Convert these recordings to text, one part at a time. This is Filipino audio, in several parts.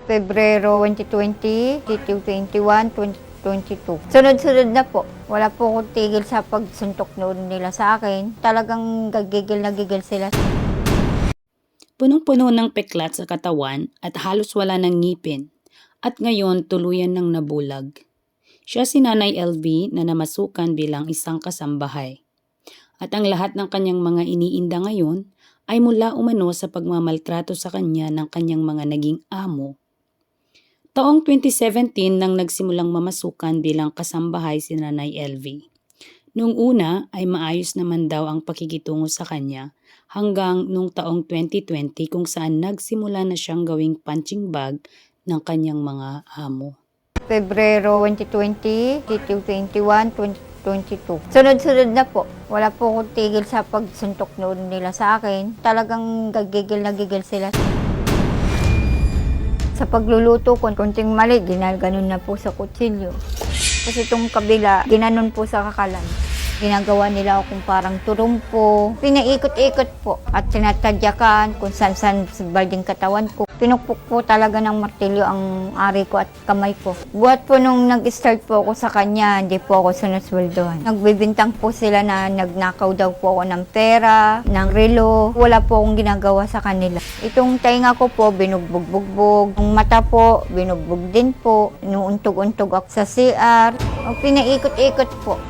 Pebrero 2020, 2021, 2022. Sunod-sunod na po. Wala po akong tigil sa pagsuntok noon nila sa akin. Talagang gagigil na gigil sila. Punong-puno ng peklat sa katawan at halos wala ng ngipin. At ngayon tuluyan ng nabulag. Siya si Nanay LV na namasukan bilang isang kasambahay. At ang lahat ng kanyang mga iniinda ngayon ay mula umano sa pagmamaltrato sa kanya ng kanyang mga naging amo. Taong 2017 nang nagsimulang mamasukan bilang kasambahay si Nanay LV. Noong una ay maayos naman daw ang pakikitungo sa kanya hanggang noong taong 2020 kung saan nagsimula na siyang gawing punching bag ng kanyang mga amo. Pebrero 2020, 2021, 2022. Sunod-sunod na po. Wala po akong tigil sa pagsuntok noon nila sa akin. Talagang gagigil na gigil sila. Sa pagluluto ko, konting mali, ginaganon na po sa kutsilyo. Kasi itong kabila, ginanon po sa kakalan. Ginagawa nila akong parang turumpo. Pinaikot-ikot po at sinatadyakan kung saan-saan sa balding katawan ko. Pinukpok po talaga ng martilyo ang ari ko at kamay ko. Buhat po nung nag-start po ako sa kanya, hindi po ako sinusweldohan. Nagbibintang po sila na nagnakaw daw po ako ng pera, ng relo. Wala po akong ginagawa sa kanila. Itong tainga ko po, binugbog-bugbog. Ang mata po, binugbog din po. Inuuntog-untog ako sa CR. O, pinaikot-ikot po.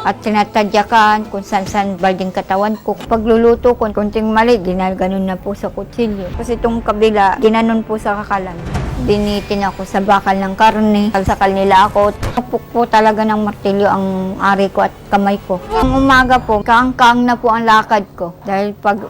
At sinatadyakan kung saan-saan balding katawan ko. Pagluluto ko, konting mali, ginaganon na po sa kutsilyo. Kasi itong kabila, ginanon po sa kakalan. Binitin ako sa bakal ng karne. Kalsakal nila ako. Napuk po talaga ng martilyo ang ari ko at kamay ko. Ang umaga po, kaang-kaang na po ang lakad ko. Dahil pag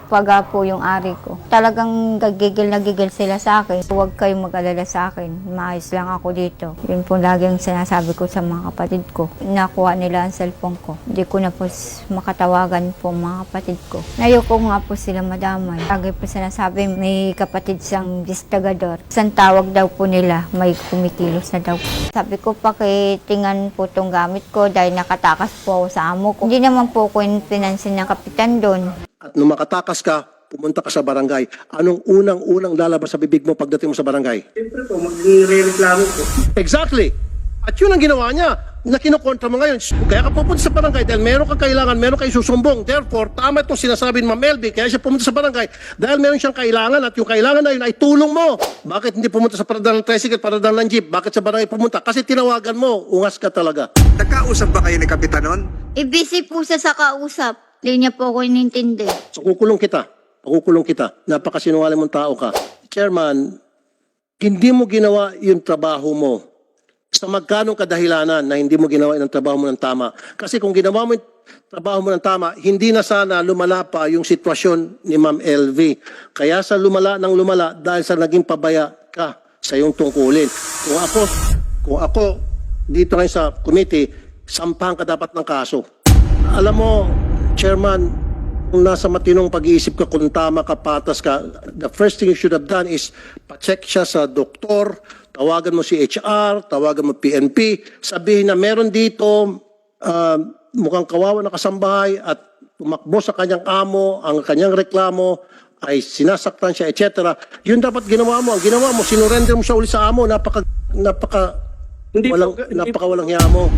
po yung ari ko. Talagang gagigil na gigil sila sa akin. Huwag kayong mag-alala sa akin. Maayos lang ako dito. Yun po lagi ang sinasabi ko sa mga kapatid ko. Nakuha nila ang cellphone ko. Hindi ko na po makatawagan po mga kapatid ko. Ayoko nga po sila madamay. Lagi po sinasabi may kapatid siyang distagador. Isang tawag daw po nila, may kumikilos na daw. Sabi ko, pakitingan po itong gamit ko dahil nakatakas po ako sa amo ko. Hindi naman po ko pinansin ng kapitan doon. At nung makatakas ka, pumunta ka sa barangay. Anong unang-unang lalabas sa bibig mo pagdating mo sa barangay? Siyempre po, magre-reklamo po. Exactly. At yun ang ginawa niya na kinukontra mo ngayon. Kaya ka pupunta sa barangay dahil meron kang kailangan, meron kang isusumbong. Therefore, tama itong sinasabi ni Ma'am LV, kaya siya pumunta sa barangay dahil meron siyang kailangan at yung kailangan na yun ay tulong mo. Bakit hindi pumunta sa paradal ng tricycle, paradal ng jeep? Bakit sa barangay pumunta? Kasi tinawagan mo, ungas ka talaga. Nagkausap ba kayo ni Kapitan nun? Busy po siya sa kausap. Hindi niya po ako inintindi. So kukulong kita. Pakukulong kita. Napakasinungaling mong tao ka. Chairman, hindi mo ginawa yung trabaho mo sa magkanong kadahilanan na hindi mo ginawa yung trabaho mo ng tama. Kasi kung ginawa mo yung trabaho mo ng tama, hindi na sana lumala pa yung sitwasyon ni Ma'am LV. Kaya sa lumala ng lumala dahil sa naging pabaya ka sa iyong tungkulin. Kung ako dito ngayon sa committee, sampahan ka dapat ng kaso. Alam mo, Chairman, kung nasa matinong pag-iisip ka, kung tama ka, patas ka, the first thing you should have done is pa-check siya sa doktor, tawagan mo si HR, tawagan mo PNP, sabihin na meron dito mukhang kawawa na kasambahay at tumakbo sa kanyang amo, ang kanyang reklamo ay sinasaktan siya, etc. Yun dapat ginawa mo. Ang ginawa mo, sinurrender mo siya uli sa amo, napaka Hindi po, walang hiya mo.